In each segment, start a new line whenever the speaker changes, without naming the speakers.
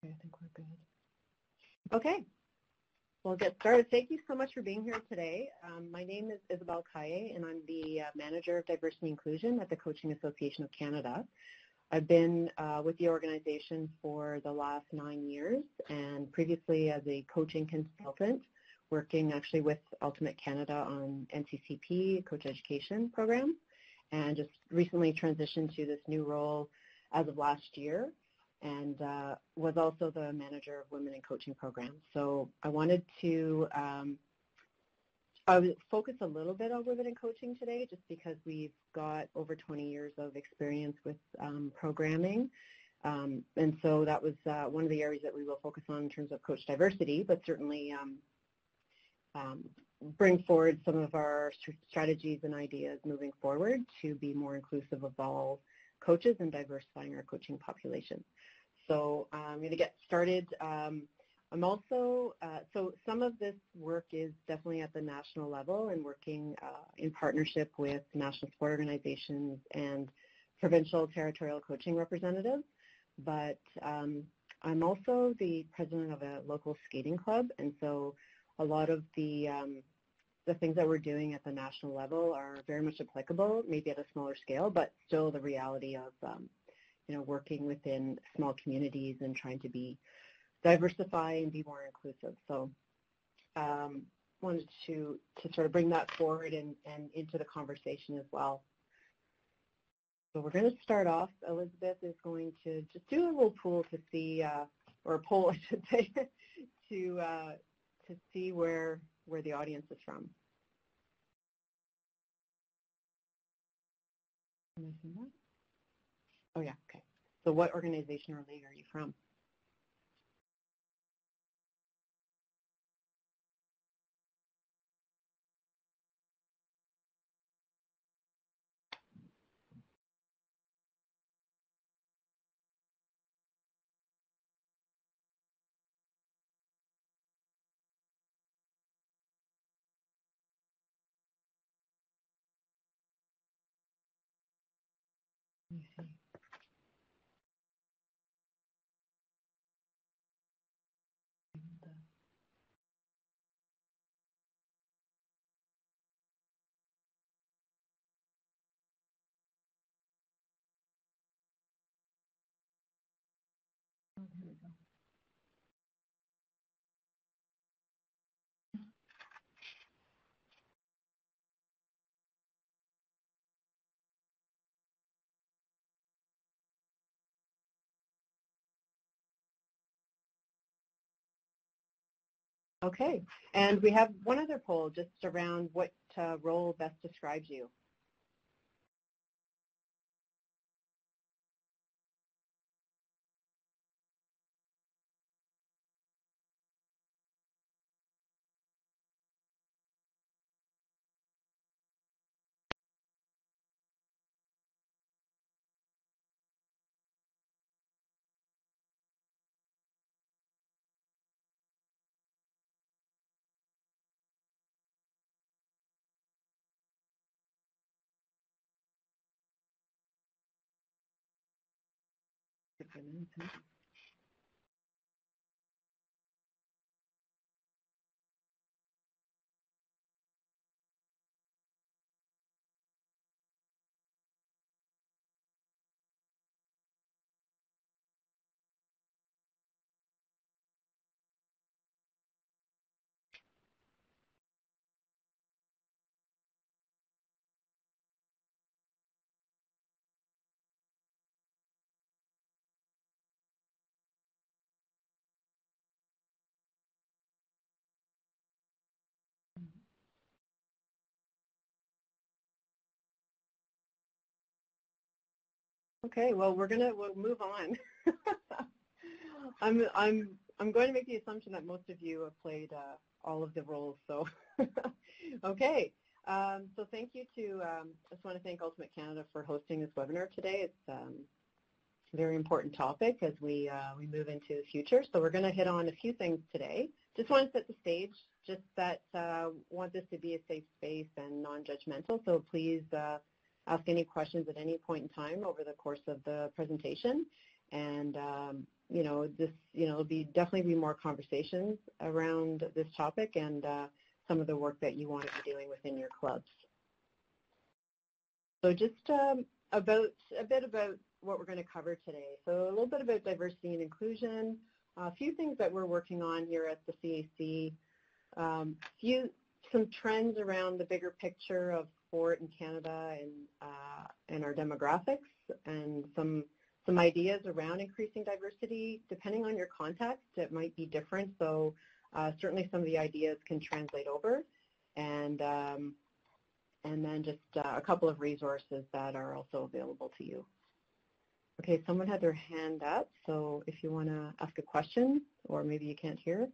Okay, I think we're good. Okay, we'll get started. Thank you so much for being here today. My name is Isabelle Cayer, and I'm the Manager of Diversity and Inclusion at the Coaching Association of Canada. I've been with the organization for the last 9 years, and previously as a coaching consultant, working actually with Ultimate Canada on NCCP, Coach Education Program, and just recently transitioned to this new role as of last year, and was also the manager of Women in Coaching Programs. So I wanted to focus a little bit on women in coaching today, just because we've got over 20 years of experience with programming. And so that was one of the areas that we will focus on in terms of coach diversity, but certainly bring forward some of our strategies and ideas moving forward to be more inclusive of all coaches and diversifying our coaching population. So I'm going to get started. I'm also, so some of this work is definitely at the national level and working in partnership with national sport organizations and provincial territorial coaching representatives, but I'm also the president of a local skating club, and so a lot of the things that we're doing at the national level are very much applicable, maybe at a smaller scale, but still the reality of working within small communities and trying to be diversify and be more inclusive. So wanted to sort of bring that forward and into the conversation as well. So we're going to start off. Elizabeth is going to just do a little poll to see, or a poll I should say, to see where the audience is from. Oh yeah, okay. So what organization or league are you from? Let me see. Oh, here we go. Okay, and we have one other poll just around what role best describes you. Okay, well we'll move on. I'm going to make the assumption that most of you have played all of the roles. So okay. So thank you to I just want to thank Ultimate Canada for hosting this webinar today. It's a very important topic as we move into the future. So we're going to hit on a few things today. Just want to set the stage. Just that want this to be a safe space and non-judgmental. So please ask any questions at any point in time over the course of the presentation. And there'll definitely be more conversations around this topic and some of the work that you want to be doing within your clubs. So just a bit about what we're going to cover today. So a little bit about diversity and inclusion, a few things that we're working on here at the CAC, some trends around the bigger picture of sport in Canada and our demographics, and some ideas around increasing diversity. Depending on your context, it might be different. So certainly some of the ideas can translate over, and then just a couple of resources that are also available to you. Okay, someone had their hand up, so if you want to ask a question, or maybe you can't hear.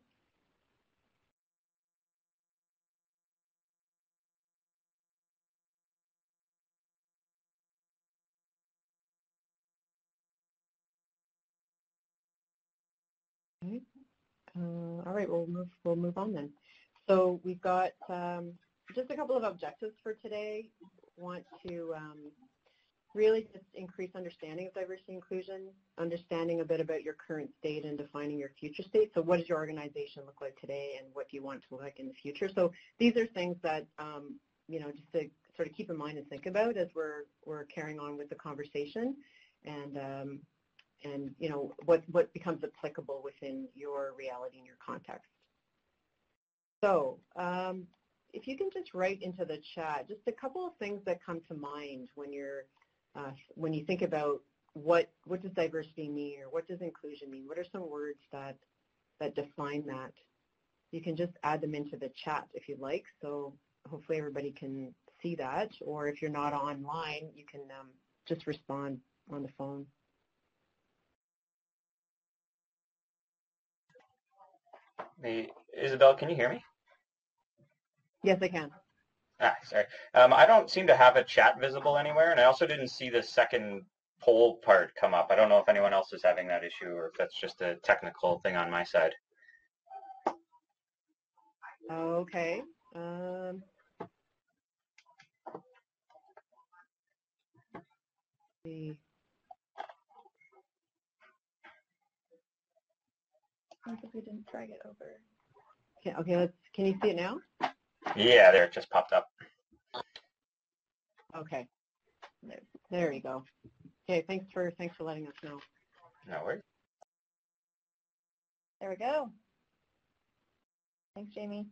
Okay. All right, we'll move on then. So we've got just a couple of objectives for today. Want to really just increase understanding of diversity and inclusion, understanding a bit about your current state and defining your future state. So what does your organization look like today, and what do you want it to look like in the future? So these are things that just to sort of keep in mind and think about as we're carrying on with the conversation, and what becomes applicable within your reality and your context. So if you can just write into the chat just a couple of things that come to mind when you think about what does diversity mean, or what does inclusion mean? What are some words that define that? You can just add them into the chat if you'd like, so hopefully everybody can see that. Or if you're not online, you can just respond on the phone.
Hey, Isabelle, can you hear me?
Yes, I can.
Sorry. I don't seem to have a chat visible anywhere, and I also didn't see the second poll part come up. I don't know if anyone else is having that issue, or if that's just a technical thing on my side.
Okay. See. I think we didn't drag it over. Okay. Can you see it now?
Yeah, there, it just popped up.
Okay. There you go. Okay, thanks for letting us know.
No worries.
There we go. Thanks, Jamie.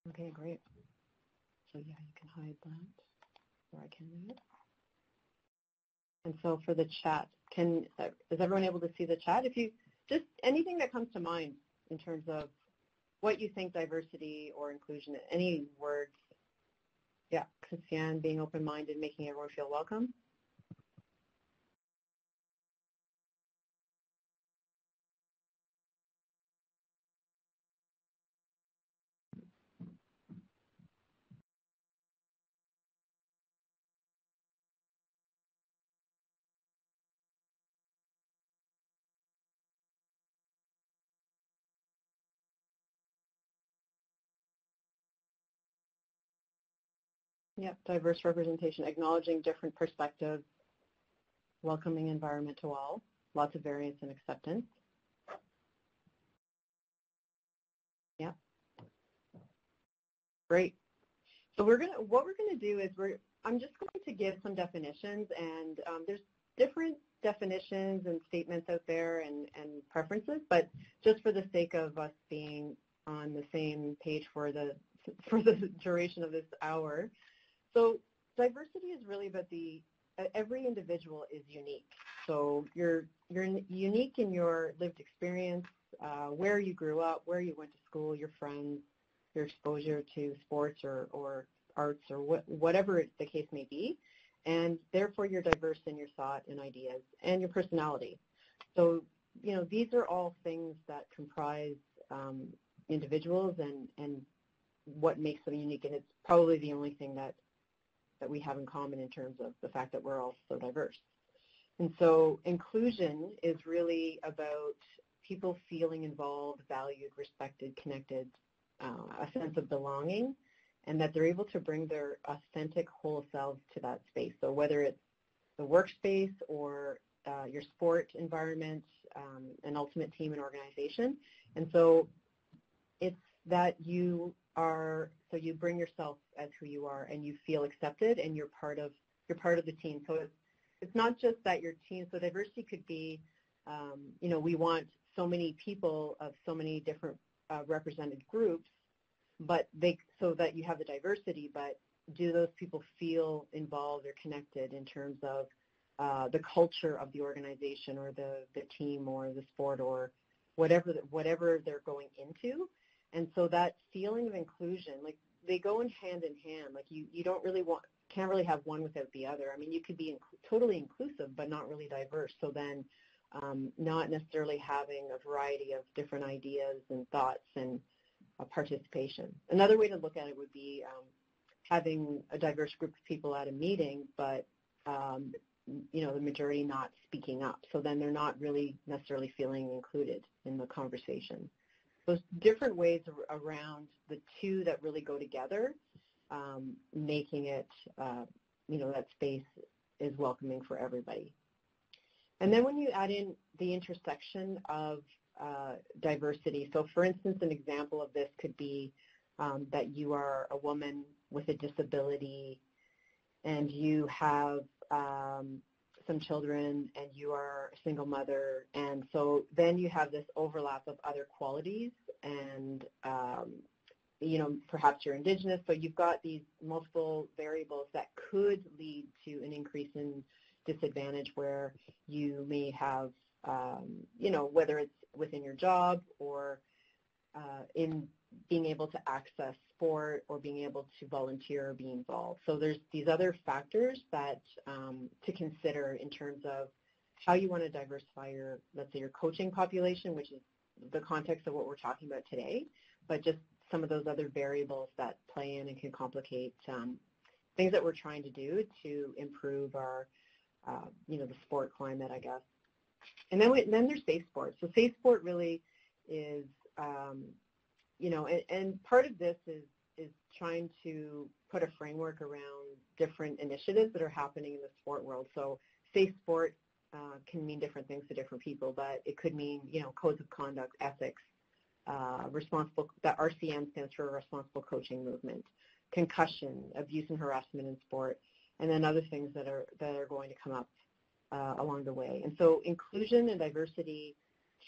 Okay, great. So yeah, you can hide that, or I can read it. And so for the chat, is everyone able to see the chat? If you just anything that comes to mind in terms of what you think diversity or inclusion, any words. Yeah, Christiane, being open-minded, making everyone feel welcome. Yep, diverse representation, acknowledging different perspectives, welcoming environment to all, lots of variance and acceptance. Yeah, great. So what we're gonna do is I'm just going to give some definitions, and there's different definitions and statements out there and preferences, but just for the sake of us being on the same page for the duration of this hour. So diversity is really about every individual is unique. So you're unique in your lived experience, where you grew up, where you went to school, your friends, your exposure to sports or arts or whatever the case may be. And therefore you're diverse in your thought and ideas and your personality. So, these are all things that comprise individuals and what makes them unique, and it's probably the only thing that we have in common in terms of the fact that we're all so diverse. And so inclusion is really about people feeling involved, valued, respected, connected, a sense of belonging, and that they're able to bring their authentic whole selves to that space. So whether it's the workspace or your sport environment, an ultimate team and organization. And so it's that you bring yourself as who you are, and you feel accepted, and you're part of the team. So it's not just that your team. So diversity could be, we want so many people of so many different represented groups, but so that you have the diversity. But do those people feel involved or connected in terms of the culture of the organization or the team or the sport or whatever they're going into? And so that feeling of inclusion, like they go in hand. Like you can't really have one without the other. I mean, you could be totally inclusive but not really diverse. So then not necessarily having a variety of different ideas and thoughts and participation. Another way to look at it would be having a diverse group of people at a meeting, but the majority not speaking up. So then they're not really necessarily feeling included in the conversation. There's different ways around the two that really go together, making it, that space is welcoming for everybody. And then when you add in the intersection of diversity, so for instance, an example of this could be that you are a woman with a disability and you have some children and you are a single mother, and so then you have this overlap of other qualities and perhaps you're Indigenous, so you've got these multiple variables that could lead to an increase in disadvantage where you may have, whether it's within your job or in being able to access sport or being able to volunteer or be involved. So there's these other factors that to consider in terms of how you want to diversify your, let's say, your coaching population, which is the context of what we're talking about today, but just some of those other variables that play in and can complicate things that we're trying to do to improve our, the sport climate, I guess. And then there's safe sport. So safe sport really is, and part of this is trying to put a framework around different initiatives that are happening in the sport world. So safe sport can mean different things to different people, but it could mean, codes of conduct, ethics, that RCM stands for Responsible Coaching Movement, concussion, abuse and harassment in sport, and then other things that are going to come up along the way. And so inclusion and diversity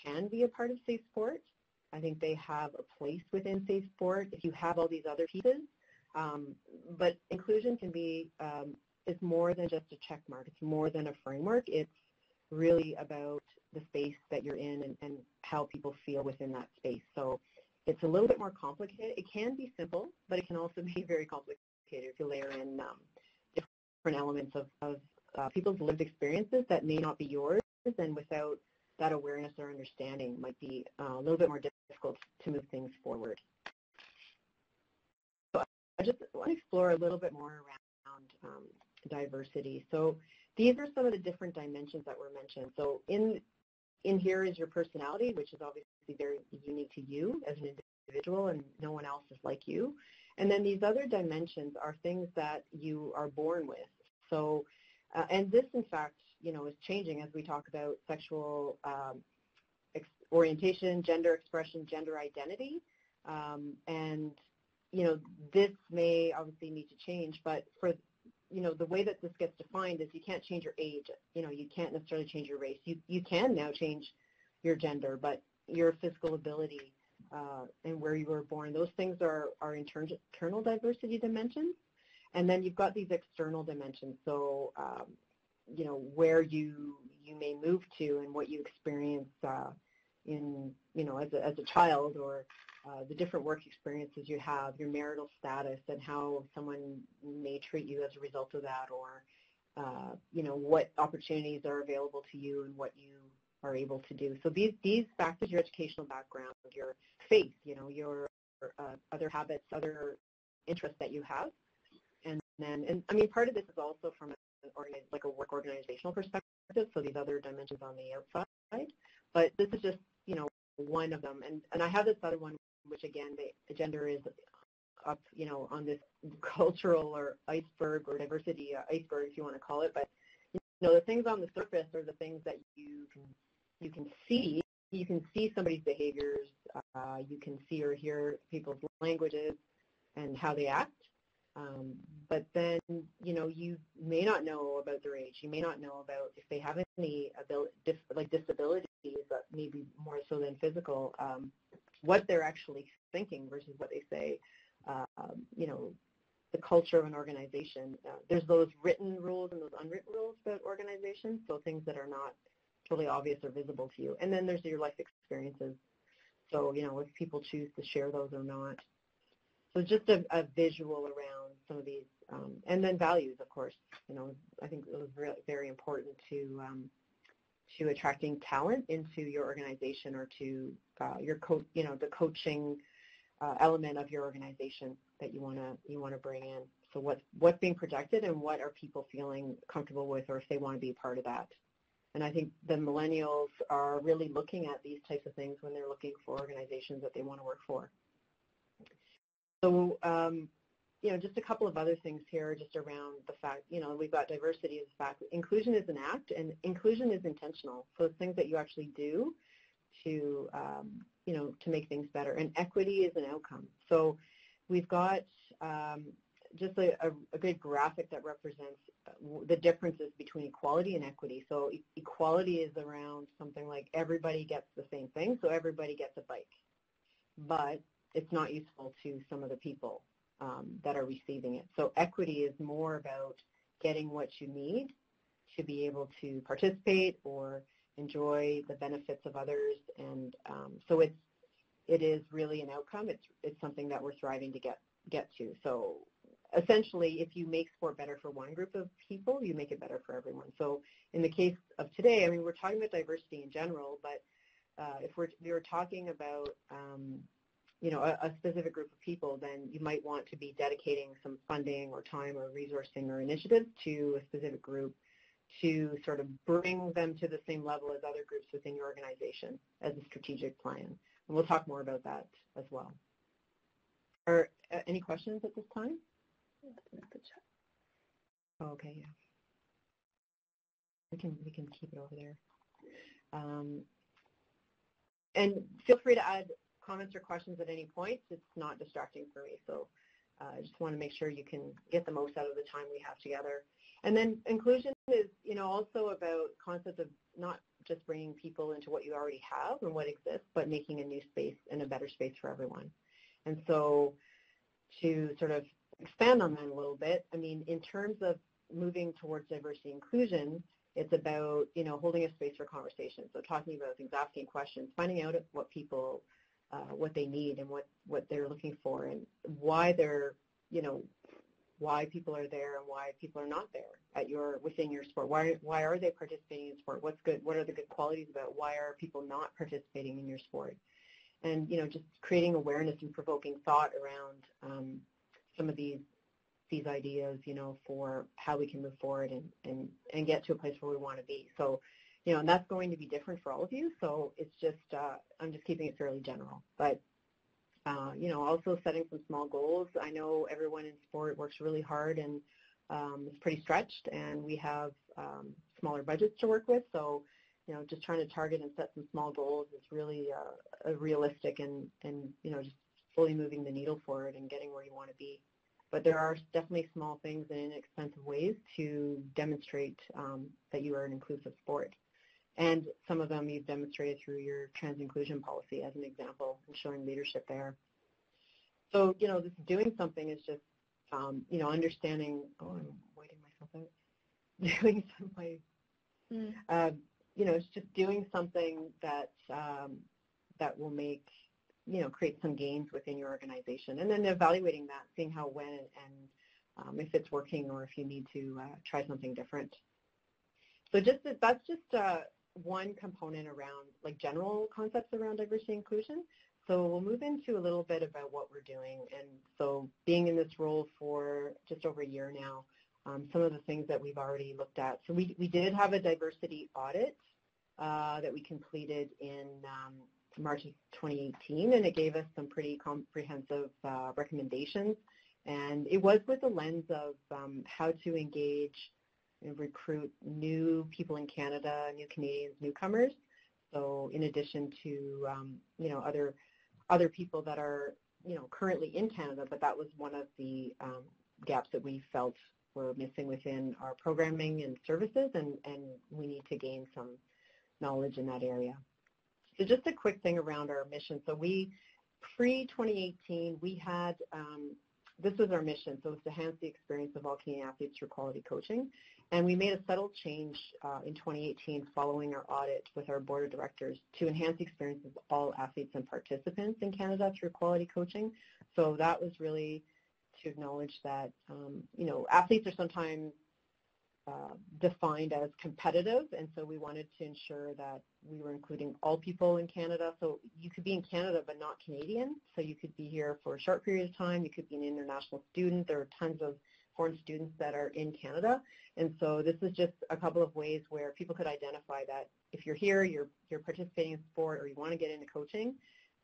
can be a part of safe sport. I think they have a place within safe sport if you have all these other pieces. But inclusion can be, it's more than just a check mark. It's more than a framework. It's really about the space that you're in and how people feel within that space. So it's a little bit more complicated. It can be simple, but it can also be very complicated if you layer in different elements of people's lived experiences that may not be yours, and without that awareness or understanding might be a little bit more difficult to move things forward. So I just want to explore a little bit more around diversity. So these are some of the different dimensions that were mentioned. So in here is your personality, which is obviously very unique to you as an individual, and no one else is like you. And then these other dimensions are things that you are born with. So, and this, in fact, is changing as we talk about sexual orientation, gender expression, gender identity. And, this may obviously need to change, but for, the way that this gets defined is you can't change your age. You can't necessarily change your race. You can now change your gender, but your physical ability and where you were born, those things are internal diversity dimensions. And then you've got these external dimensions. So, where you may move to and what you experience in, as a child, or the different work experiences you have, your marital status, and how someone may treat you as a result of that, or, what opportunities are available to you and what you are able to do. So these factors, your educational background, your faith, your other habits, other interests that you have. And I mean, part of this is also from a work organizational perspective, so these other dimensions on the outside. But this is just, one of them. And I have this other one, which again, the gender is up, on this cultural or iceberg or diversity iceberg, if you want to call it. But, the things on the surface are the things that you can see. You can see somebody's behaviors. You can see or hear people's languages and how they act. But then, you may not know about their age. You may not know about if they have any disabilities, that maybe more so than physical, what they're actually thinking versus what they say. The culture of an organization. There's those written rules and those unwritten rules about organizations, so things that are not totally obvious or visible to you. And then there's your life experiences. So, if people choose to share those or not. So just a visual around some of these, and then values, of course. I think it was very important to attracting talent into your organization or to the coaching element of your organization that you want to bring in. So what's being projected and what are people feeling comfortable with, or if they want to be part of that. And I think the millennials are really looking at these types of things when they're looking for organizations that they want to work for. So, just a couple of other things here just around the fact, we've got diversity as a fact. Inclusion is an act, and inclusion is intentional. So it's things that you actually do to, to make things better. And equity is an outcome. So we've got just a good graphic that represents the differences between equality and equity. So equality is around something like everybody gets the same thing, so everybody gets a bike. But it's not useful to some of the people that are receiving it. So equity is more about getting what you need to be able to participate or enjoy the benefits of others. And so it is really an outcome. It's something that we're striving to get to. So essentially, if you make sport better for one group of people, you make it better for everyone. So in the case of today, I mean, we're talking about diversity in general, but if we were talking about a specific group of people, then you might want to be dedicating some funding or time or resourcing or initiatives to a specific group to sort of bring them to the same level as other groups within your organization as a strategic plan. And we'll talk more about that as well. Are any questions at this time? Oh, okay, yeah. We can keep it over there. And feel free to add comments or questions at any point. It's not distracting for me, so I just want to make sure you can get the most out of the time we have together. And then inclusion is, also about concepts of not just bringing people into what you already have and what exists, but making a new space and a better space for everyone. And so to sort of expand on that a little bit, I mean, in terms of moving towards diversity and inclusion, it's about, holding a space for conversation. So talking about things, asking questions, finding out what people, what they need and what they're looking for and why they're, why people are there and why people are not there within your sport. Why are they participating in sport? What's good? What are the good qualities about why are people not participating in your sport? And, just creating awareness and provoking thought around some of these ideas, for how we can move forward and get to a place where we want to be. So, and that's going to be different for all of you. So it's just, I'm just keeping it fairly general. But, also setting some small goals. I know everyone in sport works really hard and is pretty stretched, and we have smaller budgets to work with. So, just trying to target and set some small goals is really realistic and just fully moving the needle forward and getting where you want to be. But there are definitely small things and inexpensive ways to demonstrate that you are an inclusive sport. And some of them you've demonstrated through your trans inclusion policy as an example and showing leadership there. So, this doing something is just, understanding, I'm waiting myself out, doing something, it's just doing something that that will make, create some gains within your organization, and then evaluating that, seeing how, when, and if it's working or if you need to try something different. So that's just one component around like general concepts around diversity and inclusion. So we'll move into a little bit about what we're doing. And so being in this role for just over a year now, some of the things that we've already looked at. So we did have a diversity audit that we completed in March of 2018, and it gave us some pretty comprehensive recommendations. And it was with a lens of how to engage and recruit new people in Canada, new Canadians, newcomers. So in addition to, you know, other people that are, you know, currently in Canada, but that was one of the gaps that we felt were missing within our programming and services, and we need to gain some knowledge in that area. So just a quick thing around our mission. So we, pre-2018, we had, this was our mission, so it was to enhance the experience of all Canadian athletes through quality coaching. And we made a subtle change in 2018 following our audit with our board of directors to enhance the experience of all athletes and participants in Canada through quality coaching. So that was really to acknowledge that, you know, athletes are sometimes defined as competitive, and so we wanted to ensure that we were including all people in Canada. So you could be in Canada but not Canadian, so you could be here for a short period of time, you could be an international student. There are tons of foreign students that are in Canada, and so this is just a couple of ways where people could identify that if you're here, you're participating in sport, or you want to get into coaching,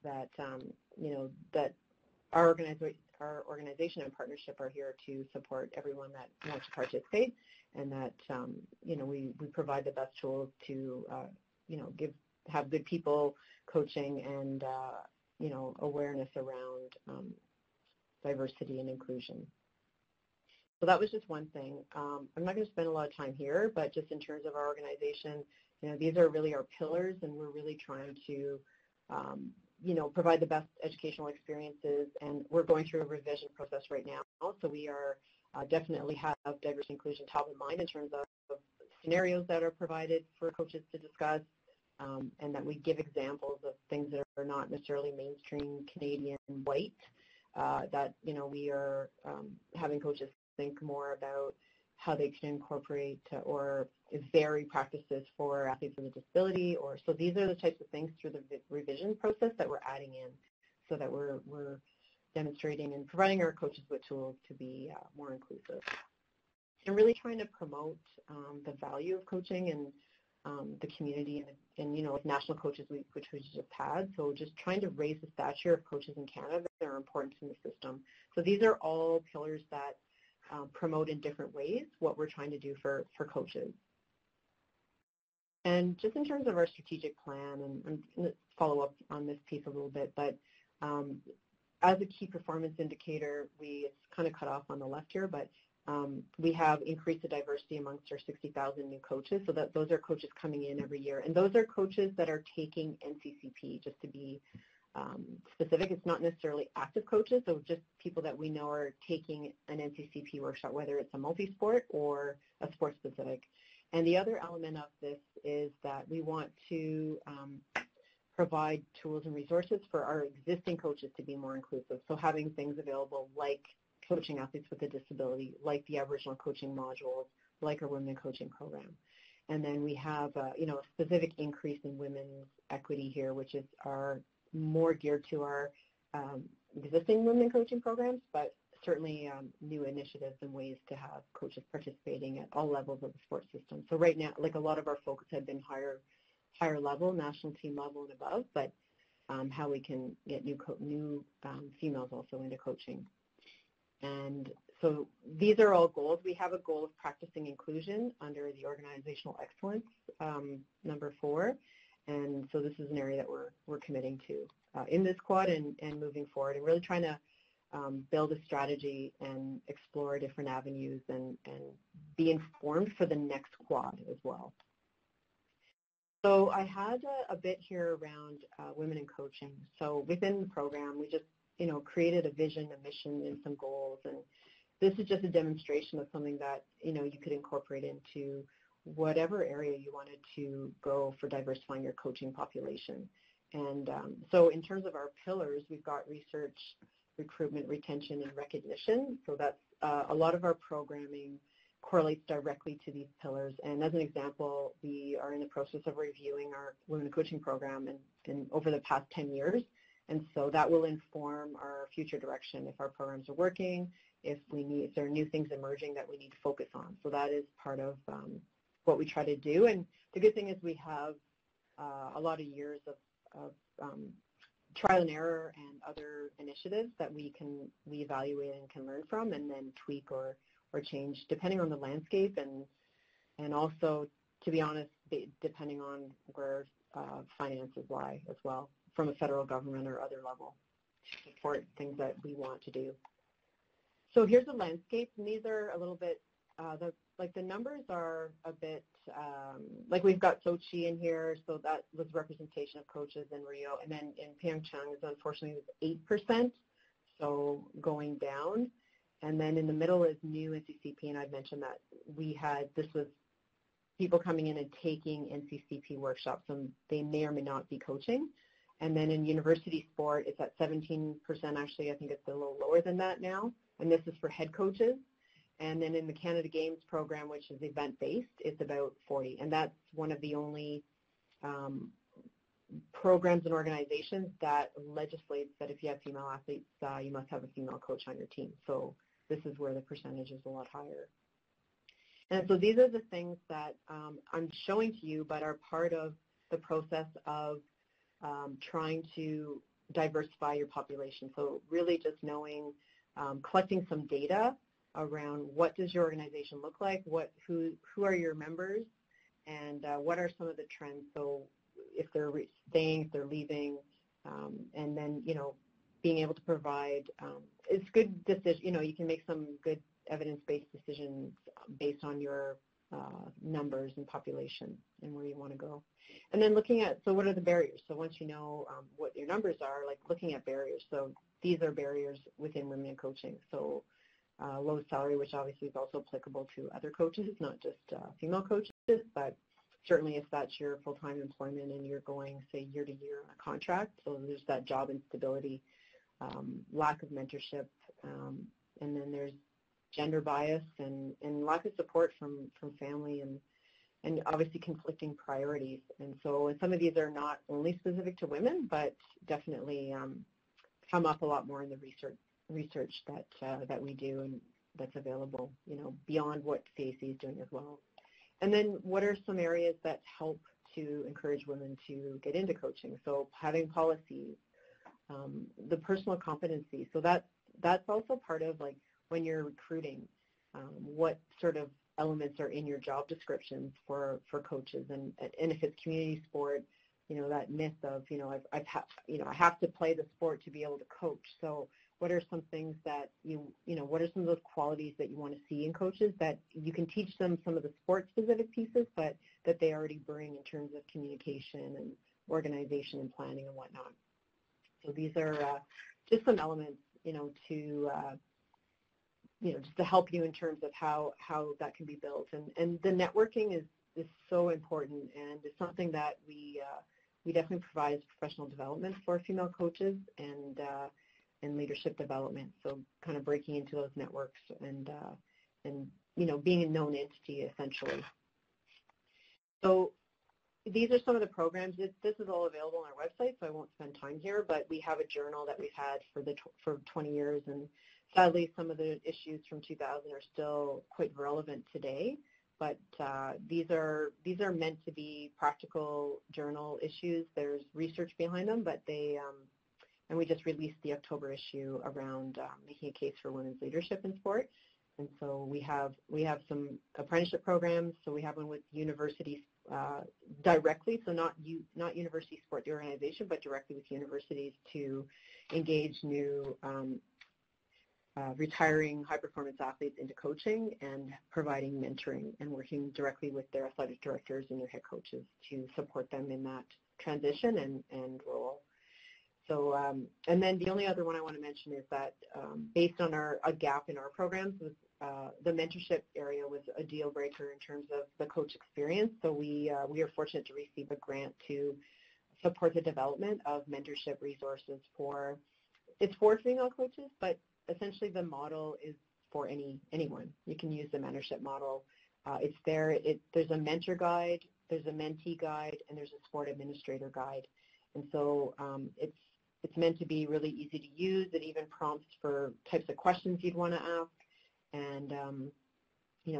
that you know, that our organization and partnership are here to support everyone that wants to participate, and that you know, we provide the best tools to you know, have good people coaching and you know, awareness around diversity and inclusion. So that was just one thing. I'm not going to spend a lot of time here, but just in terms of our organization, you know, these are really our pillars, and we're really trying to you know, provide the best educational experiences, and we're going through a revision process right now. So we are definitely have diversity inclusion top of mind in terms of scenarios that are provided for coaches to discuss, and that we give examples of things that are not necessarily mainstream Canadian white, that, you know, we are having coaches think more about how they can incorporate or vary practices for athletes with a disability, or so these are the types of things through the revision process that we're adding in, so that we're demonstrating and providing our coaches with tools to be more inclusive. And really trying to promote the value of coaching and the community, and you know, with National Coaches Week, which we just had, so just trying to raise the stature of coaches in Canada that are important in the system. So these are all pillars that promote in different ways what we're trying to do for coaches. And just in terms of our strategic plan, and I'm going to follow up on this piece a little bit, but as a key performance indicator, it's kind of cut off on the left here, but we have increased the diversity amongst our 60,000 new coaches, so that those are coaches coming in every year. And those are coaches that are taking NCCP, just to be specific. It's not necessarily active coaches, so just people that we know are taking an NCCP workshop, whether it's a multi-sport or a sport-specific. And the other element of this is that we want to provide tools and resources for our existing coaches to be more inclusive. So having things available like coaching athletes with a disability, like the Aboriginal coaching modules, like our women coaching program. And then we have you know, a specific increase in women's equity here, which is more geared to our existing women coaching programs, but certainly new initiatives and ways to have coaches participating at all levels of the sports system. So right now, like, a lot of our focus had been higher level, national team level and above, but how we can get new females also into coaching. And so these are all goals. We have a goal of practicing inclusion under the organizational excellence, number 4. And so this is an area that we're committing to in this quad and moving forward, and really trying to build a strategy and explore different avenues and be informed for the next quad as well. So I had a bit here around women in coaching. So within the program, we just, you know, created a vision, a mission, and some goals. And this is just a demonstration of something that, you know, you could incorporate into whatever area you wanted to go for diversifying your coaching population. And so in terms of our pillars, we've got research, recruitment, retention, and recognition. So that's a lot of our programming correlates directly to these pillars. And as an example, we are in the process of reviewing our women coaching program and over the past 10 years. And so that will inform our future direction, if our programs are working, if there are new things emerging that we need to focus on. So that is part of what we try to do. And the good thing is we have a lot of years of trial and error and other initiatives that we evaluate and can learn from, and then tweak or change depending on the landscape, and also, to be honest, depending on where finances lie as well, from a federal government or other level, to support things that we want to do. So here's the landscape, and these are a little bit, the numbers are a bit, like we've got Sochi in here, so that was representation of coaches in Rio, and then in Pyeongchang, unfortunately, it was 8%, so going down. And then in the middle is new NCCP, and I've mentioned that this was people coming in and taking NCCP workshops, and they may or may not be coaching. And then in university sport, it's at 17%. Actually, I think it's a little lower than that now, and this is for head coaches. And then in the Canada Games program, which is event-based, it's about 40. And that's one of the only programs and organizations that legislates that if you have female athletes, you must have a female coach on your team. So this is where the percentage is a lot higher. And so these are the things that I'm showing to you, but are part of the process of trying to diversify your population. So really just knowing, collecting some data around what does your organization look like, who are your members, and what are some of the trends. So if they're staying, if they're leaving, and then, being able to provide, it's good decision, you can make some good evidence-based decisions based on your numbers and population and where you want to go. And then looking at, so what are the barriers? So once you know what your numbers are, like looking at barriers. So these are barriers within women in coaching. So low salary, which obviously is also applicable to other coaches, not just female coaches, but certainly if that's your full-time employment and you're going, say, year to year on a contract, so there's that job instability, lack of mentorship, and then there's gender bias and lack of support from family and obviously conflicting priorities. And so and some of these are not only specific to women, but definitely come up a lot more in the research that we do and that's available, beyond what CAC is doing as well. And then what are some areas that help to encourage women to get into coaching? So having policies, the personal competency. So that's also part of like when you're recruiting, what sort of elements are in your job descriptions for coaches, and if it's community sport, that myth of I have to play the sport to be able to coach. So what are some things that what are some of those qualities that you want to see in coaches that you can teach them some of the sport specific pieces, but that they already bring in terms of communication and organization and planning and whatnot. So these are just some elements, to just to help you in terms of how that can be built. And the networking is so important, and it's something that we definitely provide as professional development for female coaches and leadership development. So kind of breaking into those networks and being a known entity essentially. So these are some of the programs. This is all available on our website, so I won't spend time here, but we have a journal that we've had for 20 years, and sadly some of the issues from 2000 are still quite relevant today, but these are meant to be practical journal issues. There's research behind them, but and we just released the October issue around making a case for women's leadership in sport. And so we have some apprenticeship programs. So we have one with universities directly, so not university sport, the organization, but directly with universities to engage new retiring high-performance athletes into coaching and providing mentoring and working directly with their athletic directors and their head coaches to support them in that transition and role. So, and then the only other one I want to mention is that based on a gap in our programs, was the mentorship area was a deal breaker in terms of the coach experience. So we are fortunate to receive a grant to support the development of mentorship resources it's for female coaches, but essentially the model is for anyone. You can use the mentorship model. It's there. There's a mentor guide, there's a mentee guide, and there's a sport administrator guide. And so it's meant to be really easy to use. It even prompts for types of questions you'd want to ask, and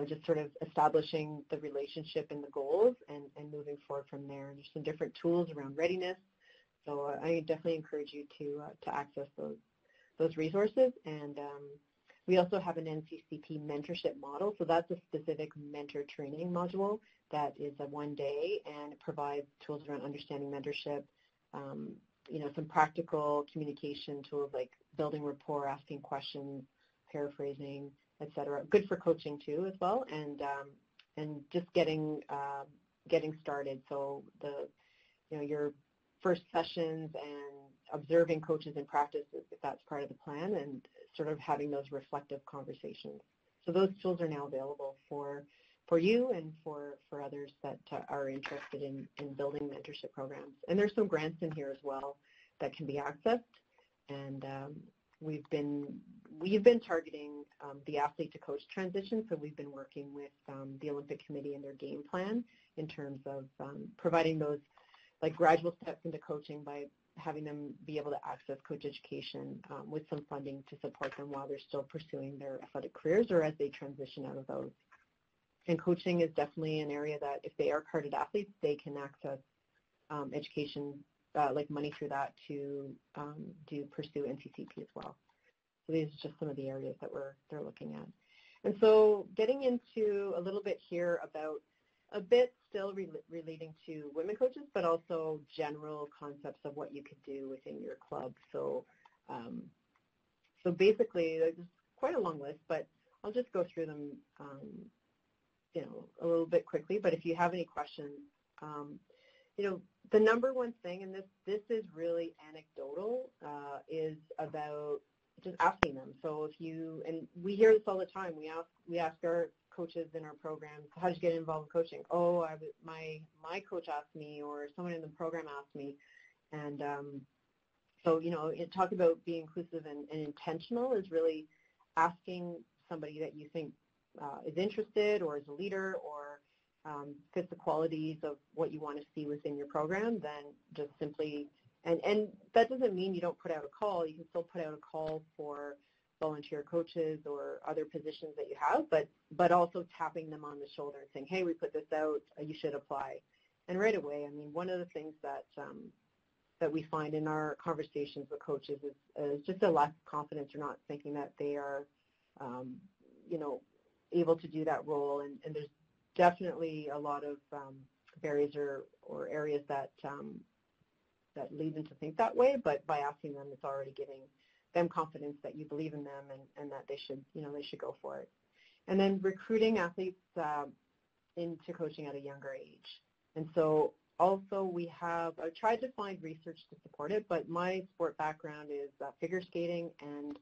just sort of establishing the relationship and the goals and moving forward from there. And there's some different tools around readiness. So I definitely encourage you to access those resources. And we also have an NCCP mentorship model. So that's a specific mentor training module that is a one-day, and it provides tools around understanding mentorship, some practical communication tools like building rapport, asking questions, paraphrasing, etc. Good for coaching too as well, and just getting started. So your first sessions and observing coaches in practice, if that's part of the plan, and sort of having those reflective conversations. So those tools are now available for you and for others that are interested in building mentorship programs. And there's some grants in here as well that can be accessed. And we've been targeting the athlete to coach transition. So we've been working with the Olympic Committee and their game plan in terms of providing those like gradual steps into coaching by having them be able to access coach education with some funding to support them while they're still pursuing their athletic careers or as they transition out of those. And coaching is definitely an area that if they are carded athletes, they can access education, like money through that to pursue NCCP as well. So these are just some of the areas that they're looking at. And so getting into a little bit here about a bit still relating to women coaches, but also general concepts of what you could do within your club. So basically, there's quite a long list, but I'll just go through them a little bit quickly. But if you have any questions, the number one thing, and this is really anecdotal, is about just asking them. So and we hear this all the time, we ask our coaches in our programs, how did you get involved in coaching? Oh, my coach asked me, or someone in the program asked me. And talk about being inclusive and intentional is really asking somebody that you think is interested or is a leader or fits the qualities of what you want to see within your program, then just simply, and that doesn't mean you don't put out a call. You can still put out a call for volunteer coaches or other positions that you have, but also tapping them on the shoulder and saying, hey, we put this out, you should apply. And right away, I mean, one of the things that we find in our conversations with coaches is just a lack of confidence or not thinking that they are, able to do that role. And there's definitely a lot of barriers or areas that lead them to think that way, but by asking them, it's already giving them confidence that you believe in them and that they should go for it. And then recruiting athletes into coaching at a younger age. And so also I've tried to find research to support it, but my sport background is figure skating, and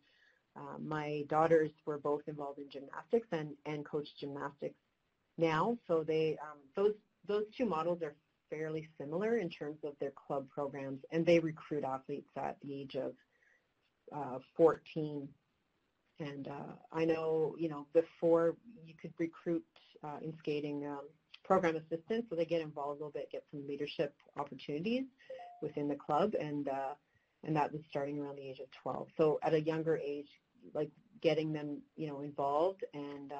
my daughters were both involved in gymnastics and coach gymnastics now. So those two models are fairly similar in terms of their club programs, and they recruit athletes at the age of 14. And I know, before you could recruit in skating program assistants, so they get involved a little bit, get some leadership opportunities within the club, and that was starting around the age of 12. So at a younger age, like getting them, involved and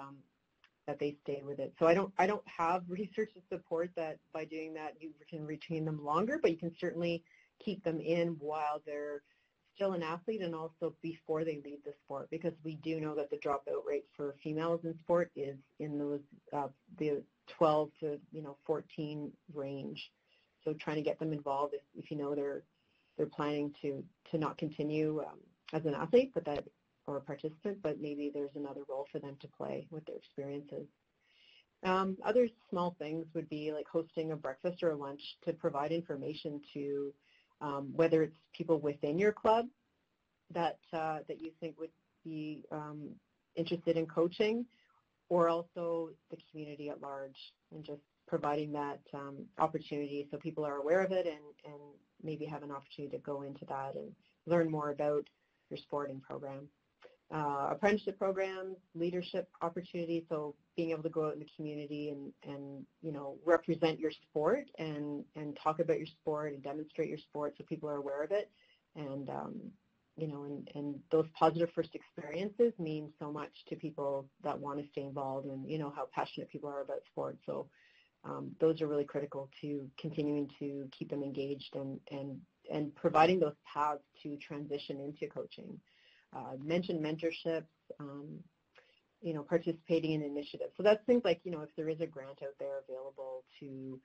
that they stay with it. So I don't have research to support that by doing that you can retain them longer, but you can certainly keep them in while they're still an athlete and also before they leave the sport, because we do know that the dropout rate for females in sport is in those the 12 to 14 range. So trying to get them involved if they're planning to not continue as an athlete, or a participant, but maybe there's another role for them to play with their experiences. Other small things would be like hosting a breakfast or a lunch to provide information to whether it's people within your club that you think would be interested in coaching, or also the community at large, and just providing that opportunity so people are aware of it and maybe have an opportunity to go into that and learn more about your sport and program. Apprenticeship programs, leadership opportunities, so being able to go out in the community and represent your sport and talk about your sport and demonstrate your sport so people are aware of it. And and those positive first experiences mean so much to people that want to stay involved, and how passionate people are about sports. So those are really critical to continuing to keep them engaged and providing those paths to transition into coaching. Mentioned mentorships, participating in initiatives. So that's things like, if there is a grant out there available to,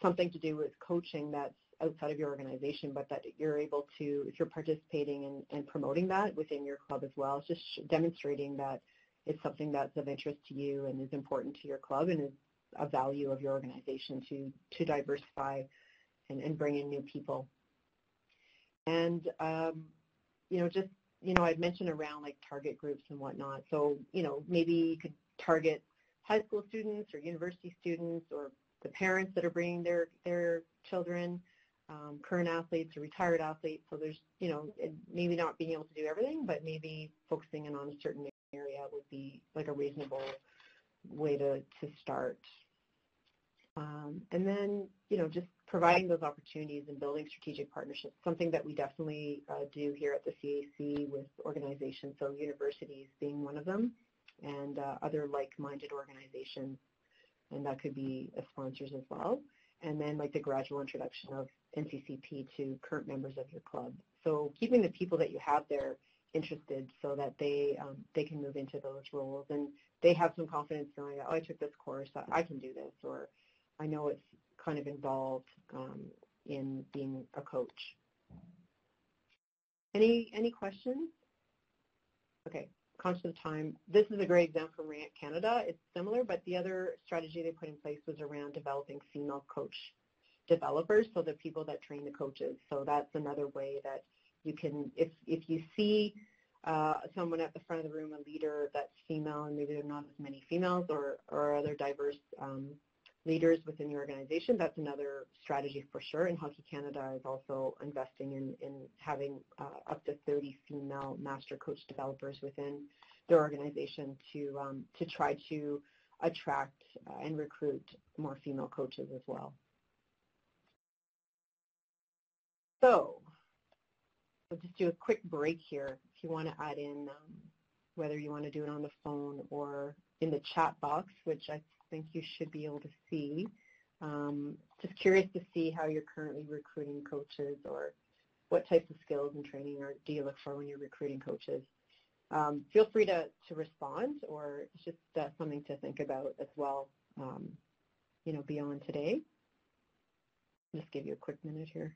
something to do with coaching that's outside of your organization, but that you're able to, if you're participating and promoting that within your club as well, it's just demonstrating that it's something that's of interest to you and is important to your club and is a value of your organization to diversify and bring in new people. And, I'd mentioned around like target groups and whatnot. So, maybe you could target high school students or university students or the parents that are bringing their children, current athletes or retired athletes. So there's, maybe not being able to do everything, but maybe focusing in on a certain area would be like a reasonable way to start. And then, just providing those opportunities and building strategic partnerships, something that we definitely do here at the CAC with organizations, so universities being one of them, and other like-minded organizations, and that could be sponsors as well. And then like the gradual introduction of NCCP to current members of your club. So keeping the people that you have there interested so that they can move into those roles and they have some confidence knowing that, oh, I took this course, I can do this, or I know it's kind of involved in being a coach. Any questions? Okay, conscious of time. This is a great example from Rant Canada. It's similar, but the other strategy they put in place was around developing female coach developers, so the people that train the coaches. So that's another way that you can, if you see someone at the front of the room, a leader that's female, and maybe there are not as many females or other diverse leaders within the organization, that's another strategy for sure. And Hockey Canada is also investing in having up to 30 female master coach developers within their organization to try to attract and recruit more female coaches as well. So I'll just do a quick break here if you want to add in whether you want to do it on the phone or in the chat box, which I think you should be able to see. Just curious to see how you're currently recruiting coaches or what types of skills and training do you look for when you're recruiting coaches. Feel free to respond, or it's just something to think about as well, beyond today. Just give you a quick minute here.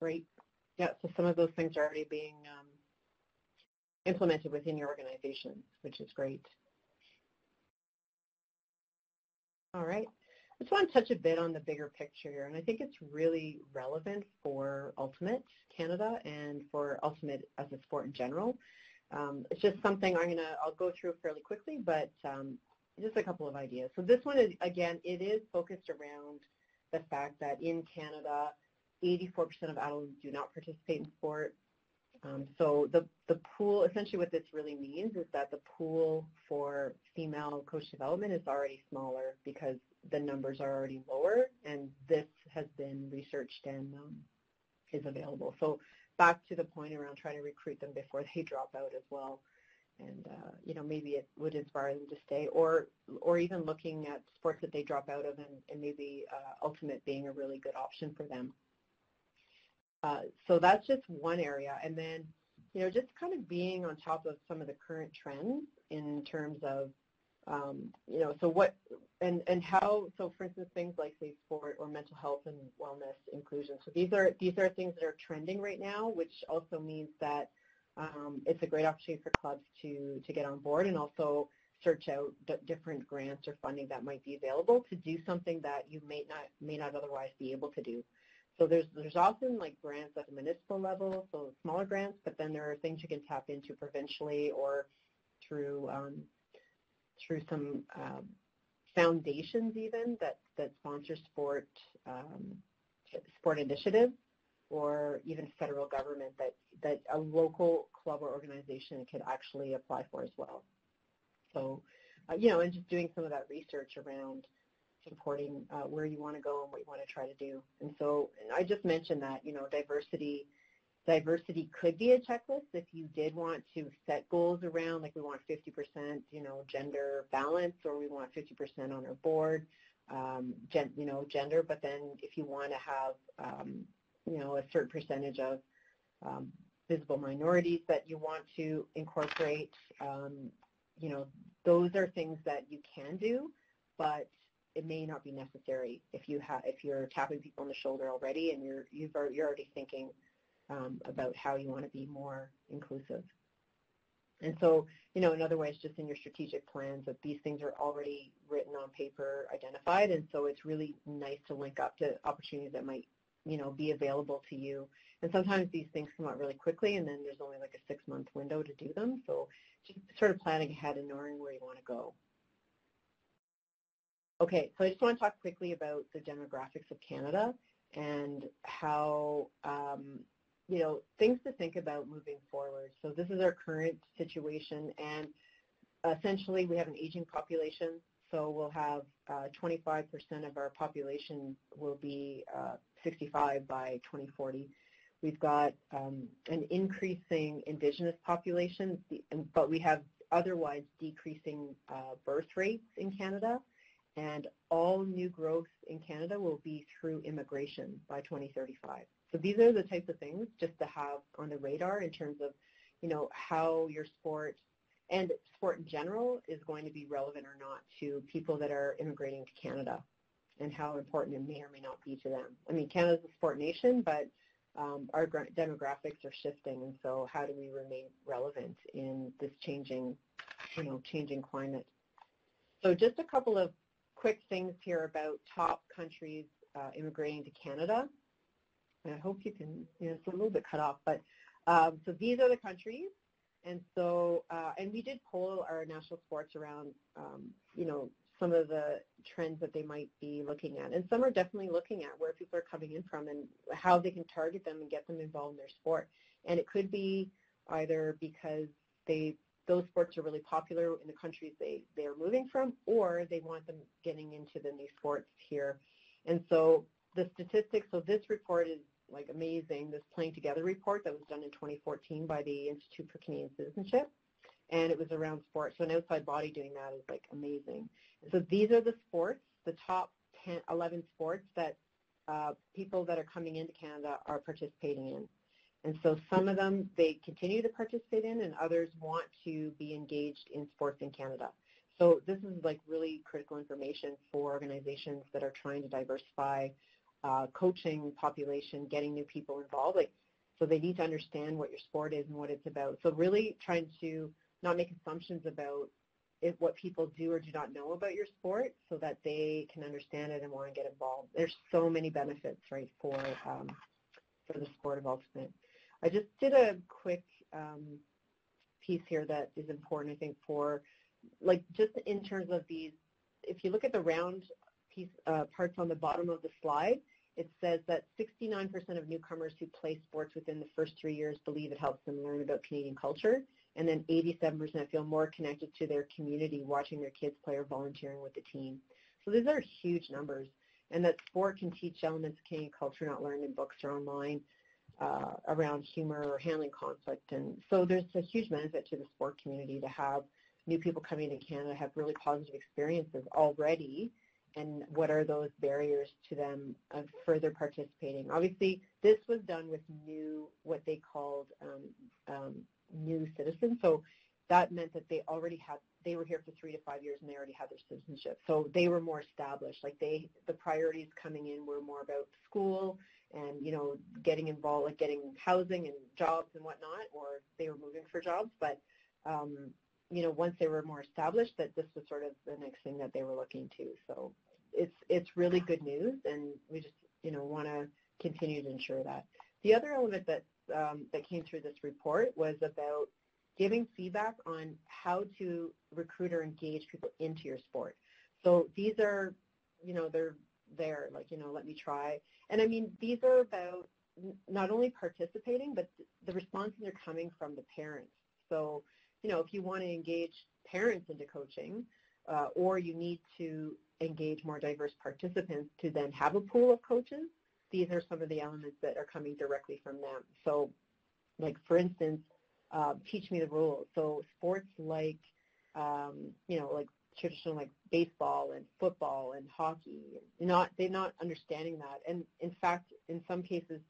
Great. Yeah, so some of those things are already being implemented within your organization, which is great. All right. I just want to touch a bit on the bigger picture here, and I think it's really relevant for Ultimate Canada and for Ultimate as a sport in general. It's just something I'll go through fairly quickly, but just a couple of ideas. So this one is, again, it is focused around the fact that in Canada, 84% of adults do not participate in sport. So the pool, essentially what this really means is that the pool for female coach development is already smaller because the numbers are already lower, and this has been researched and is available. So back to the point around trying to recruit them before they drop out as well. And, maybe it would inspire them to stay, or even looking at sports that they drop out of and maybe Ultimate being a really good option for them. So that's just one area. And then, just kind of being on top of some of the current trends in terms of you know, so what, and how, so for instance, things like safe sport or mental health and wellness inclusion. So these are things that are trending right now, which also means that it's a great opportunity for clubs to get on board and also search out different grants or funding that might be available to do something that you may not otherwise be able to do. So there's often like grants at the municipal level, so smaller grants, but then there are things you can tap into provincially or through some foundations even that sponsor sport initiatives, or even federal government that a local club or organization could actually apply for as well. So, you know, and just doing some of that research around supporting where you want to go and what you want to try to do. And so I just mentioned that, you know, diversity could be a checklist if you did want to set goals around, like we want 50%, you know, gender balance, or we want 50% on our board, you know, gender. But then if you want to have, you know, a certain percentage of visible minorities that you want to incorporate, you know, those are things that you can do, but it may not be necessary if you're tapping people on the shoulder already and you're already thinking about how you want to be more inclusive. And so, you know, another way is just in your strategic plans that these things are already written on paper, identified, and so it's really nice to link up to opportunities that might, you know, be available to you. And sometimes these things come out really quickly, and then there's only like a 6-month window to do them. So just sort of planning ahead and knowing where you want to go. Okay, so I just want to talk quickly about the demographics of Canada and how, you know, things to think about moving forward. So this is our current situation, and essentially we have an aging population. So we'll have 25% of our population will be 65 by 2040. We've got an increasing Indigenous population, but we have otherwise decreasing birth rates in Canada, and all new growth in Canada will be through immigration by 2035. So these are the types of things just to have on the radar in terms of, you know, how your sport and sport in general is going to be relevant or not to people that are immigrating to Canada, and how important it may or may not be to them. I mean, Canada's a sport nation, but our demographics are shifting, and so how do we remain relevant in this changing climate? So just a couple of quick things here about top countries immigrating to Canada. And I hope you can, you know, it's a little bit cut off, but so these are the countries. And so, and we did poll our national sports around, you know, some of the trends that they might be looking at. And some are definitely looking at where people are coming in from and how they can target them and get them involved in their sport. And it could be either because those sports are really popular in the countries they are moving from, or they want them getting into the new sports here. And so the statistics, so this report is like amazing, this Playing Together report that was done in 2014 by the Institute for Canadian Citizenship, and it was around sports. So an outside body doing that is like amazing. And so these are the sports, the top 11 sports that people that are coming into Canada are participating in. And so some of them they continue to participate in, and others want to be engaged in sports in Canada. So this is like really critical information for organizations that are trying to diversify coaching population, getting new people involved. Like, so they need to understand what your sport is and what it's about. So really trying to not make assumptions about what people do or do not know about your sport, so that they can understand it and want to get involved. There's so many benefits, right, for the sport of ultimate. I just did a quick piece here that is important, I think, for like just in terms of these. If you look at the round piece parts on the bottom of the slide, it says that 69% of newcomers who play sports within the first 3 years believe it helps them learn about Canadian culture, and then 87% feel more connected to their community watching their kids play or volunteering with the team. So these are huge numbers, and that sport can teach elements of Canadian culture not learned in books or online around humor or handling conflict. And so there's a huge benefit to the sport community to have new people coming to Canada have really positive experiences already. And what are those barriers to them of further participating? Obviously, this was done with what they called new citizens. So that meant that they were here for 3 to 5 years and they already had their citizenship. So they were more established. Like the priorities coming in were more about school and, you know, getting involved, like getting housing and jobs and whatnot, or they were moving for jobs. But, you know, once they were more established, that this was sort of the next thing that they were looking to. So it's really good news, and we just, you know, want to continue to ensure that. The other element that came through this report was about giving feedback on how to recruit or engage people into your sport. So these are, you know, they're there, like, you know, let me try. And I mean, these are about not only participating, but the responses are coming from the parents. So, you know, if you want to engage parents into coaching, or you need to engage more diverse participants to then have a pool of coaches, these are some of the elements that are coming directly from them. So, like, for instance, teach me the rules. So sports like, you know, like traditional like baseball and football and hockey, they're not understanding that. And in fact, in some cases,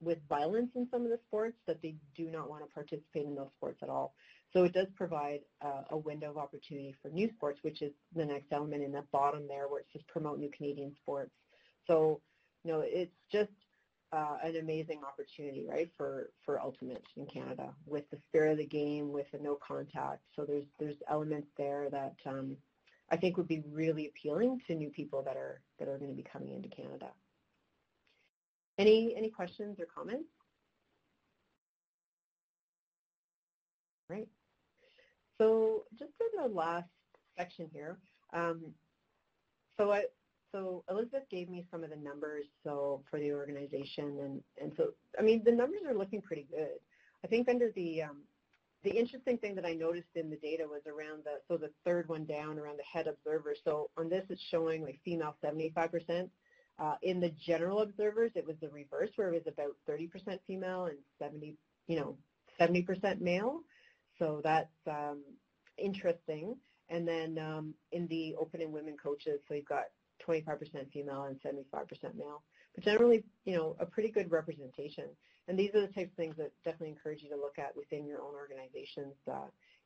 with violence in some of the sports, that they do not want to participate in those sports at all. So it does provide a window of opportunity for new sports, which is the next element in that bottom there, where it says promote new Canadian sports. So, you know, it's just an amazing opportunity, right, for Ultimate in Canada, with the spirit of the game, with the no contact. So there's elements there that I think would be really appealing to new people that are going to be coming into Canada. Any questions or comments? Right. So just in the last section here, so Elizabeth gave me some of the numbers for the organization, and so, I mean, the numbers are looking pretty good. I think under the interesting thing that I noticed in the data was around the third one down, around the head observers. So on this, it's showing like female 75%. In the general observers, it was the reverse, where it was about 30% female and 70% male. So that's interesting. And then in the open and women coaches, so you've got 25% female and 75% male. But generally, you know, a pretty good representation. And these are the types of things that definitely encourage you to look at within your own organizations,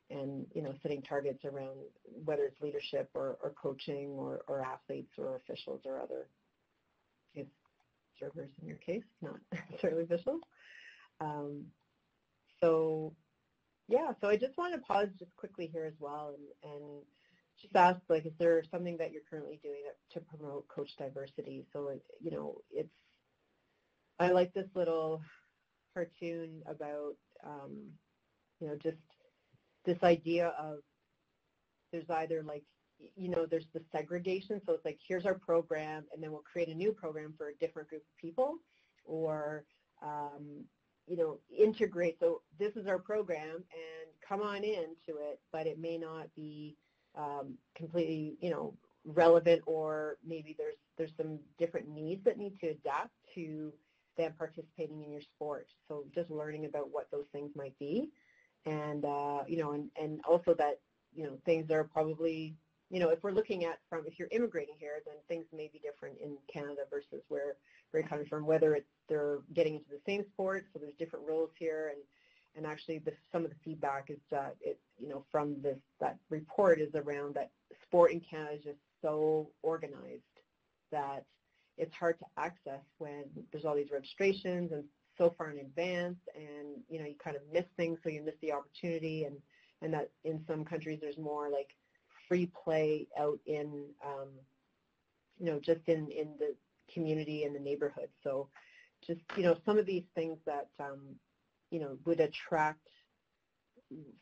and, you know, setting targets around whether it's leadership or coaching or athletes or officials or other observers in your case, not necessarily officials. So, yeah, so I just want to pause just quickly here as well and just ask, like, is there something that you're currently doing to promote coach diversity? So, you know, I like this little cartoon about, you know, just this idea of there's either, like, you know, there's the segregation. So it's like, here's our program, and then we'll create a new program for a different group of people, or, you know, integrate. So this is our program, and come on into it, but it may not be completely, you know, relevant, or maybe there's some different needs that need to adapt to them participating in your sport. So just learning about what those things might be, and you know, and also that, you know, things are probably, you know, if we're looking at if you're immigrating here, then things may be different in Canada versus where you're coming from, whether it's they're getting into the same sport, so there's different roles here, and actually some of the feedback is that you know, from that report is around that sport in Canada is just so organized that it's hard to access when there's all these registrations and so far in advance, and, you know, you kind of miss things, so you miss the opportunity, and that in some countries there's more like free play out in, you know, just in the community and the neighborhood. So just, you know, some of these things that, you know, would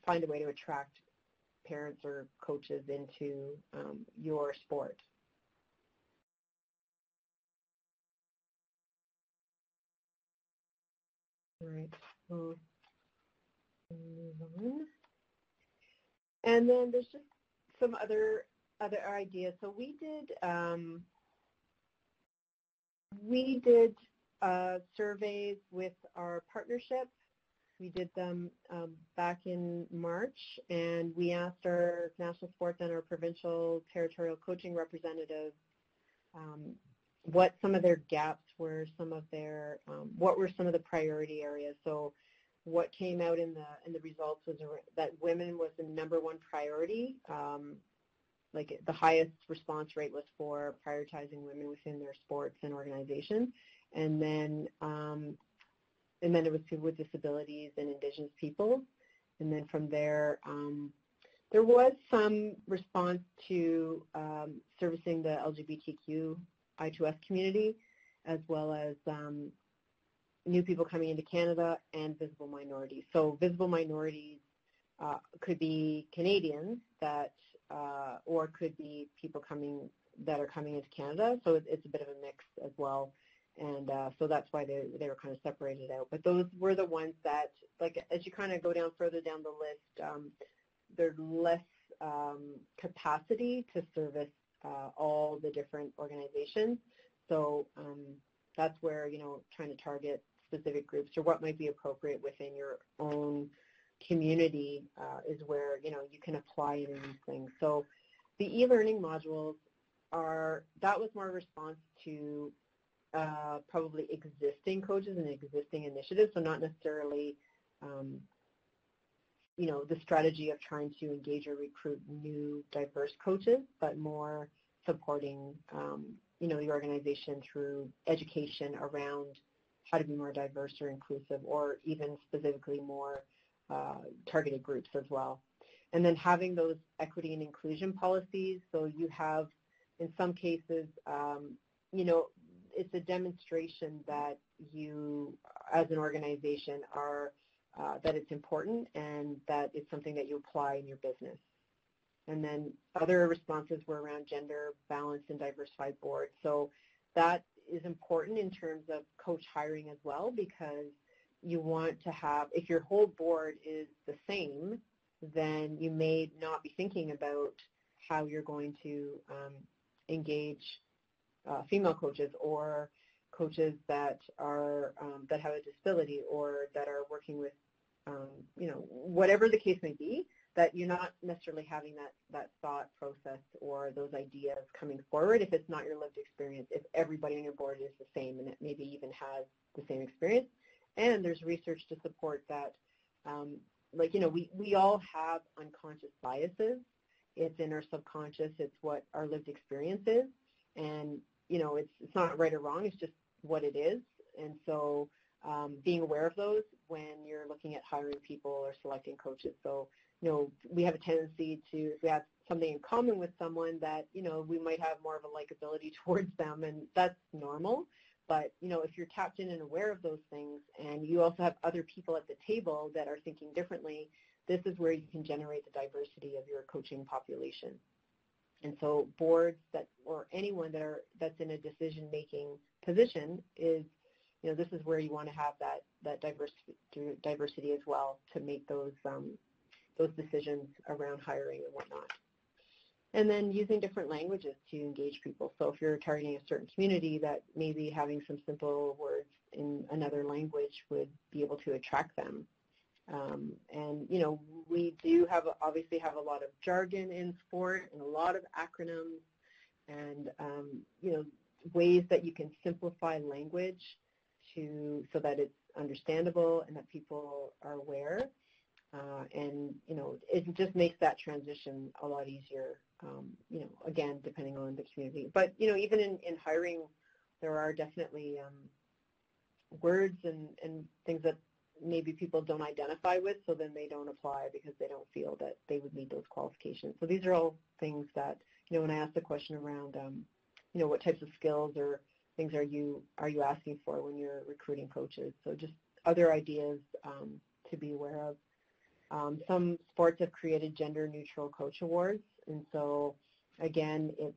find a way to attract parents or coaches into your sport. All right, we'll move on. And then there's just some other ideas. So we did surveys with our partnership. We did them back in March, and we asked our national sports and our provincial territorial coaching representatives what some of their gaps were, some of their what were some of the priority areas. So what came out in the results was that women was the #1 priority. Like the highest response rate was for prioritizing women within their sports and organizations, and then it was people with disabilities and Indigenous people, and then from there there was some response to servicing the LGBTQ I2S community, as well as new people coming into Canada and visible minorities. So visible minorities could be Canadians that, or could be people that are coming into Canada. So it's a bit of a mix as well. And so that's why they were kind of separated out. But those were the ones that, like, as you kind of go down further down the list, there's less capacity to service all the different organizations. So that's where, you know, trying to target specific groups or what might be appropriate within your own community is where, you know, you can apply any of these things. So the e-learning modules that was more a response to probably existing coaches and existing initiatives, so not necessarily, you know, the strategy of trying to engage or recruit new diverse coaches, but more supporting, you know, the organization through education around how to be more diverse or inclusive, or even specifically more targeted groups as well. And then having those equity and inclusion policies, so you have, in some cases, you know, it's a demonstration that you, as an organization, are, that it's important and that it's something that you apply in your business. And then other responses were around gender balanced and diversified boards. So that is important in terms of coach hiring as well, because you want to have, if your whole board is the same, then you may not be thinking about how you're going to engage female coaches or coaches that are that have a disability or that are working with, you know, whatever the case may be, that you're not necessarily having that thought process or those ideas coming forward if it's not your lived experience, if everybody on your board is the same and it maybe even has the same experience. And there's research to support that, like, you know, we all have unconscious biases. It's in our subconscious. It's what our lived experience is. And, you know, it's not right or wrong. It's just what it is. And so being aware of those when you're looking at hiring people or selecting coaches. So, you know, we have a tendency to, if we have something in common with someone, that, you know, we might have more of a likability towards them, and that's normal. But, you know, if you're tapped in and aware of those things, and you also have other people at the table that are thinking differently, this is where you can generate the diversity of your coaching population. And so boards that, or anyone that's in a decision-making position is, you know, this is where you want to have that diversity as well to make those decisions around hiring and whatnot. And then using different languages to engage people. So if you're targeting a certain community, that maybe having some simple words in another language would be able to attract them. And, you know, we do obviously have a lot of jargon in sport and a lot of acronyms and, you know, ways that you can simplify language so that it's understandable and that people are aware. And, you know, it just makes that transition a lot easier, you know, again, depending on the community. But, you know, even in hiring, there are definitely words and things that maybe people don't identify with, so then they don't apply because they don't feel that they would meet those qualifications. So these are all things that, you know, when I asked the question around, you know, what types of skills or things are you asking for when you're recruiting coaches? So just other ideas to be aware of. Some sports have created gender-neutral coach awards, and so again, it's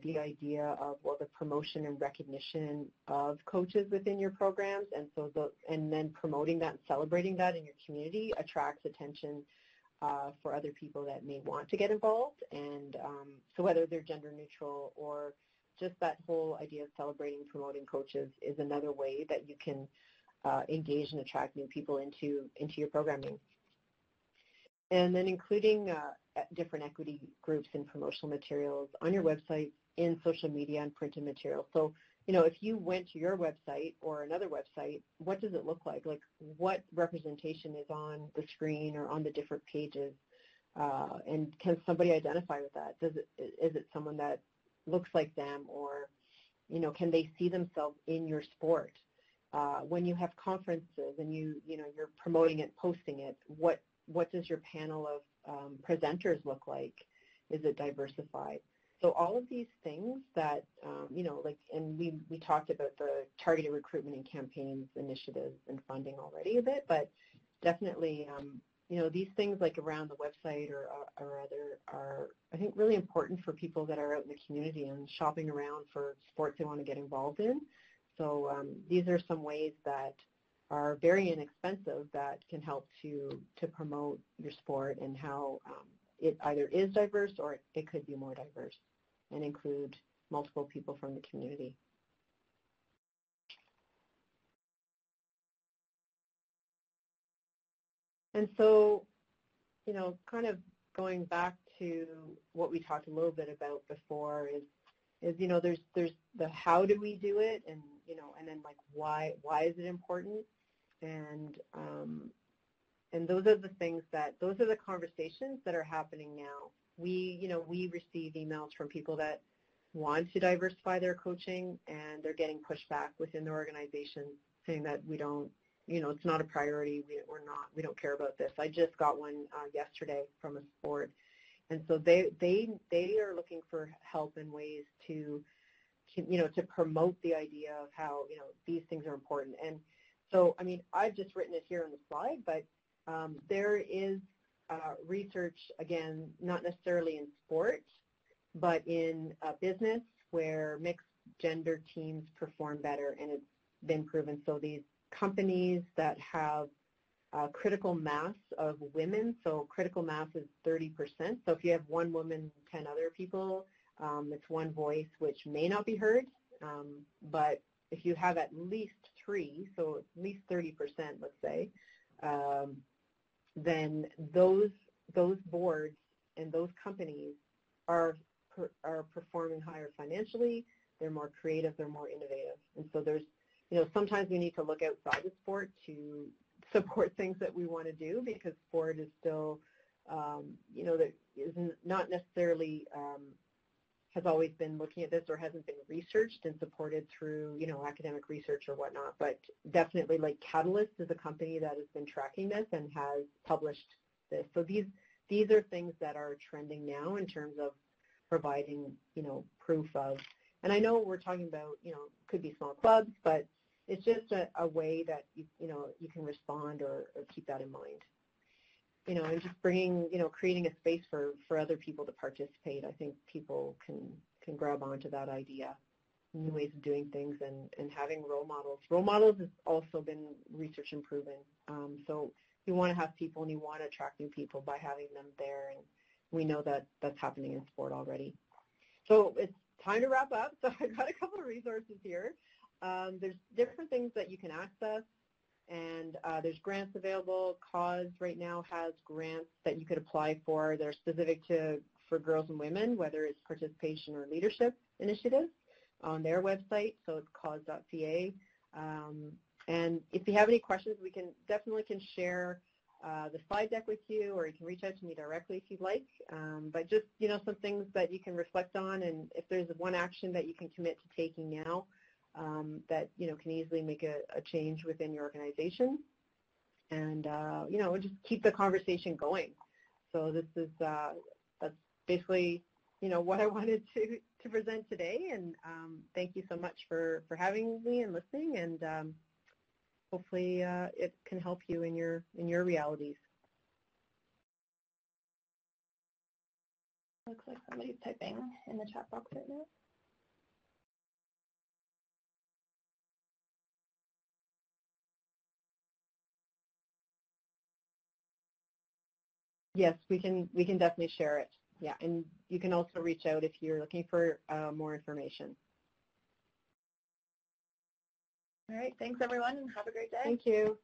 the idea of, well, the promotion and recognition of coaches within your programs, and so and then promoting that and celebrating that in your community attracts attention for other people that may want to get involved. And so whether they're gender-neutral or just that whole idea of celebrating and promoting coaches is another way that you can engage and attract new people into your programming. And then including different equity groups and promotional materials on your website, in social media and printed materials. So if you went to your website or another website, what does it look like? Like, what representation is on the screen or on the different pages? And can somebody identify with that? Is it someone that looks like them, or, can they see themselves in your sport? When you have conferences and you're promoting it, posting it, what does your panel of presenters look like? Is it diversified? So all of these things that, and we talked about the targeted recruitment and campaigns initiatives and funding already a bit, but definitely, these things like around the website or other are, I think, really important for people that are out in the community and shopping around for sports they want to get involved in. So these are some ways that are very inexpensive that can help to promote your sport and how it either is diverse or it could be more diverse and include multiple people from the community. And so, kind of going back to what we talked a little bit about before is there's the how do we do it, and and then like why is it important, and those are the things those are the conversations that are happening now. We receive emails from people that want to diversify their coaching, and they're getting pushback within the organization saying that we don't, it's not a priority. We don't care about this. I just got one yesterday from a sport, and so they are looking for help in ways to promote the idea of how these things are important. And so, I mean, I've just written it here on the slide, but there is research, again, not necessarily in sport, but in business, where mixed gender teams perform better, and it's been proven. So these companies that have critical mass of women, so critical mass is 30%. So if you have one woman, 10 other people, it's one voice which may not be heard, but if you have at least 3, so at least 30%, let's say, then those boards and those companies are performing higher financially. They're more creative. They're more innovative. And so there's, sometimes we need to look outside the sport to support things that we want to do, because sport is still, that is not necessarily has always been looking at this or hasn't been researched and supported through, academic research or whatnot. But definitely, like, Catalyst is a company that has been tracking this and has published this. So these are things that are trending now in terms of providing, proof of. And I know we're talking about, could be small clubs, but it's just a way that you can respond or keep that in mind. And just bringing, creating a space for other people to participate. I think people can grab onto that idea, new ways of doing things, and having role models. Role models has also been research and proven. So you want to have people, and you want to attract new people by having them there, and we know that that's happening in sport already. So it's time to wrap up. So I've got a couple of resources here. There's different things that you can access, and there's grants available. Cause right now has grants that you could apply for. They're specific for girls and women, whether it's participation or leadership initiatives, on their website. So it's cause.ca. And if you have any questions, we can share the slide deck with you, or you can reach out to me directly if you'd like. But just, some things that you can reflect on, and if there's one action that you can commit to taking now, that, can easily make a change within your organization, and, just keep the conversation going. So this is, that's basically, what I wanted to present today, and thank you so much for having me and listening, and hopefully it can help you in your realities. Looks like somebody's typing in the chat box right now. Yes, we can definitely share it. Yeah, and you can also reach out if you're looking for more information. All right, thanks everyone, and have a great day. Thank you.